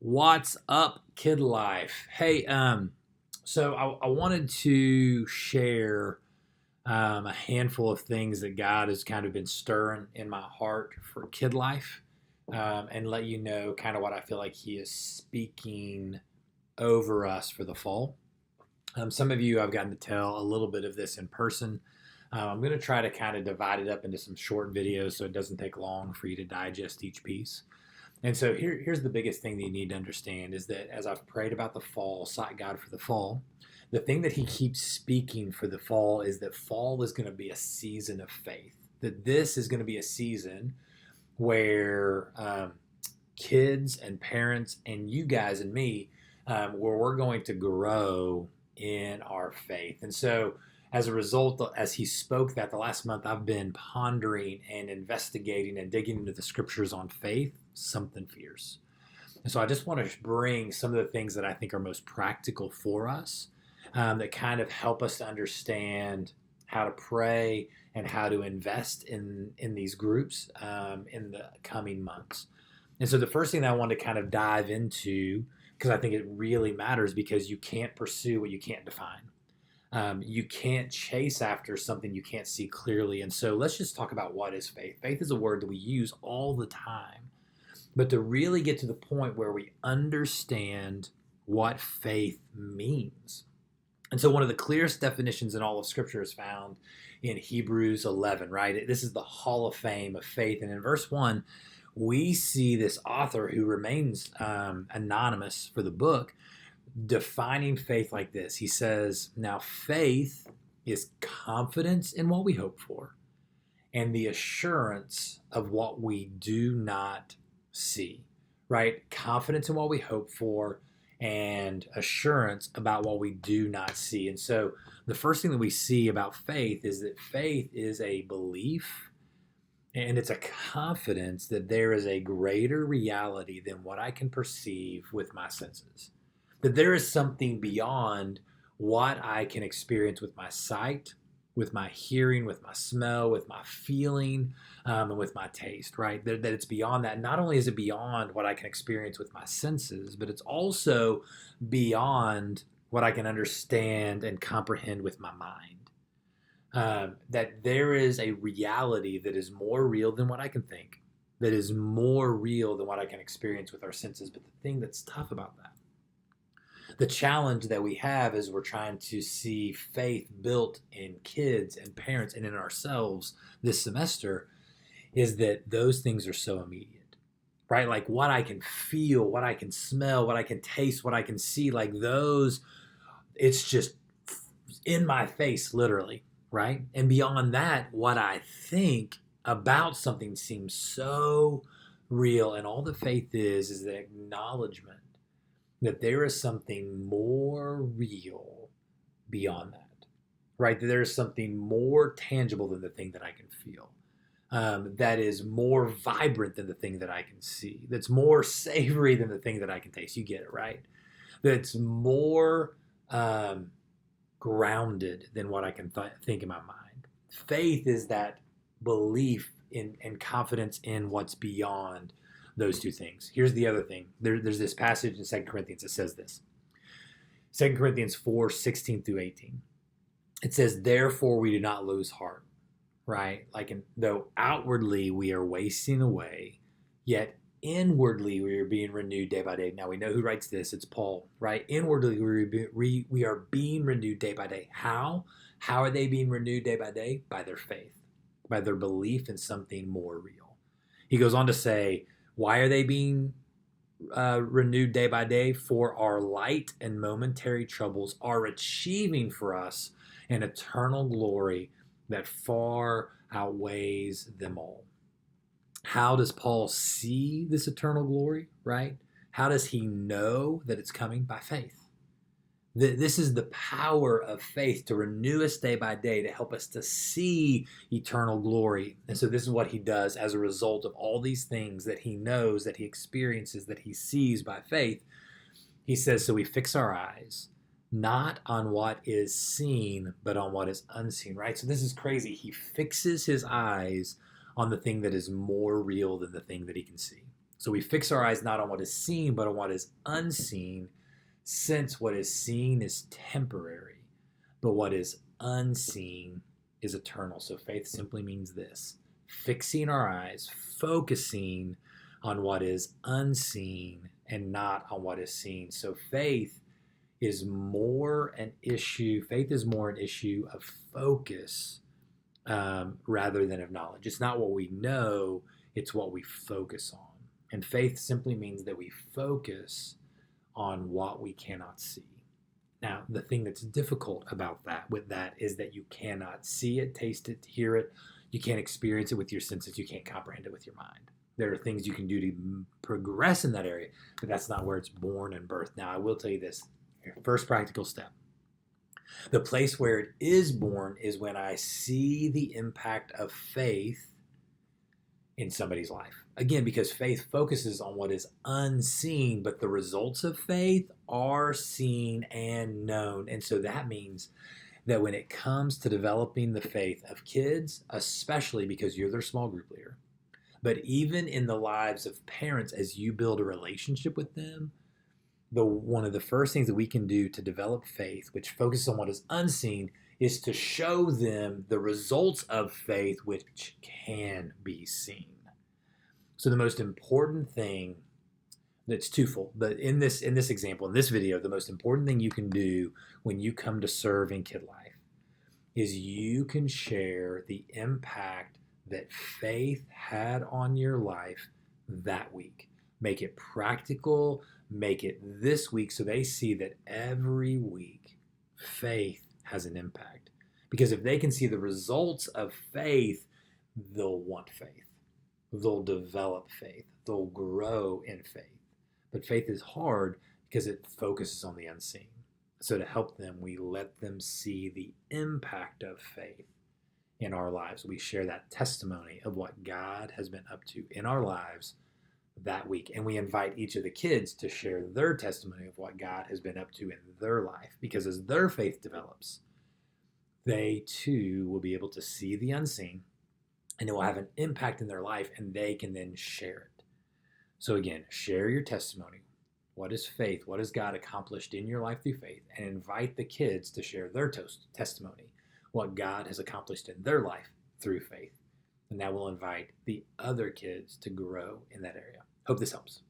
What's up, kid life? Hey, so I wanted to share a handful of things that God has kind of been stirring in my heart for kid life, and let you know kind of what I feel like He is speaking over us for the fall. Some of you I've gotten to tell a little bit of this in person. I'm going to try to kind of divide it up into some short videos so it doesn't take long for you to digest each piece. And so here's the biggest thing that you need to understand is that as I've prayed about the fall, sought God for the fall, the thing that He keeps speaking for the fall is that fall is going to be a season of faith. That this is going to be a season where kids and parents and you guys and me, where we're going to grow in our faith. And so as a result, as he spoke that the last month, I've been pondering and investigating and digging into the scriptures on faith, something fierce. And so I just want to bring some of the things that I think are most practical for us, that kind of help us to understand how to pray and how to invest in these groups in the coming months. And so the first thing that I want to kind of dive into, because I think it really matters, because you can't pursue what you can't define. You can't chase after something you can't see clearly. And so let's just talk about what is faith. Faith is a word that we use all the time. But to really get to the point where we understand what faith means. And so one of the clearest definitions in all of Scripture is found in Hebrews 11, right? This is the hall of fame of faith. And in verse 1, we see this author who remains anonymous for the book defining faith like this. He says, now faith is confidence in what we hope for and the assurance of what we do not see, right? Confidence in what we hope for and assurance about what we do not see. And so the first thing that we see about faith is that faith is a belief and it's a confidence that there is a greater reality than what I can perceive with my senses. That there is something beyond what I can experience with my sight, with my hearing, with my smell, with my feeling, and with my taste, right? That it's beyond that. Not only is it beyond what I can experience with my senses, but it's also beyond what I can understand and comprehend with my mind. That there is a reality that is more real than what I can think, that is more real than what I can experience with our senses. But the thing that's tough about that, the challenge that we have as we're trying to see faith built in kids and parents and in ourselves this semester is that those things are so immediate, right? Like what I can feel, what I can smell, what I can taste, what I can see, like those, it's just in my face, literally, right? And beyond that, what I think about something seems so real. And all the faith is the acknowledgement that there is something more real beyond that, right? That there is something more tangible than the thing that I can feel, that is more vibrant than the thing that I can see, that's more savory than the thing that I can taste. You get it, right? That's more grounded than what I can think in my mind. Faith is that belief in and confidence in what's beyond those two things. Here's the other thing. There's this passage in 2 Corinthians that says this. 2 Corinthians 4:16 through 18. It says, therefore we do not lose heart, right? Though outwardly we are wasting away, yet inwardly we are being renewed day by day. Now we know who writes this. It's Paul, right? Inwardly we are being renewed day by day. How? How are they being renewed day by day? By their faith, by their belief in something more real. He goes on to say, why are they being renewed day by day? For our light and momentary troubles are achieving for us an eternal glory that far outweighs them all. How does Paul see this eternal glory, right? How does he know that it's coming? By faith. This is the power of faith to renew us day by day, to help us to see eternal glory. And so this is what he does as a result of all these things that he knows, that he experiences, that he sees by faith. He says, so we fix our eyes, not on what is seen, but on what is unseen, right? So this is crazy. He fixes his eyes on the thing that is more real than the thing that he can see. So we fix our eyes not on what is seen, but on what is unseen, since what is seen is temporary, but what is unseen is eternal. So faith simply means this: fixing our eyes, focusing on what is unseen and not on what is seen. So faith is more an issue of focus rather than of knowledge. It's not what we know, it's what we focus on. And faith simply means that we focus on what we cannot see. Now, the thing that's difficult about that is that you cannot see it, taste it, hear it. You can't experience it with your senses. You can't comprehend it with your mind. There are things you can do to progress in that area, but that's not where it's born and birthed. Now, I will tell you this. First practical step. The place where it is born is when I see the impact of faith in somebody's life. Again, because faith focuses on what is unseen, but the results of faith are seen and known. And so that means that when it comes to developing the faith of kids, especially because you're their small group leader, but even in the lives of parents, as you build a relationship with them, one of the first things that we can do to develop faith, which focuses on what is unseen, is to show them the results of faith which can be seen. So the most important thing, that's twofold, but in this example, in this video, the most important thing you can do when you come to serve in Kid Life is you can share the impact that faith had on your life that week. Make it practical, make it this week so they see that every week faith has an impact. Because if they can see the results of faith, they'll want faith. They'll develop faith. They'll grow in faith. But faith is hard because it focuses on the unseen. So to help them, we let them see the impact of faith in our lives. We share that testimony of what God has been up to in our lives that week. And we invite each of the kids to share their testimony of what God has been up to in their life. Because as their faith develops, they too will be able to see the unseen, and it will have an impact in their life, and they can then share it. So again, share your testimony. What is faith? What has God accomplished in your life through faith? And invite the kids to share their testimony, what God has accomplished in their life through faith. And that will invite the other kids to grow in that area. Hope this helps.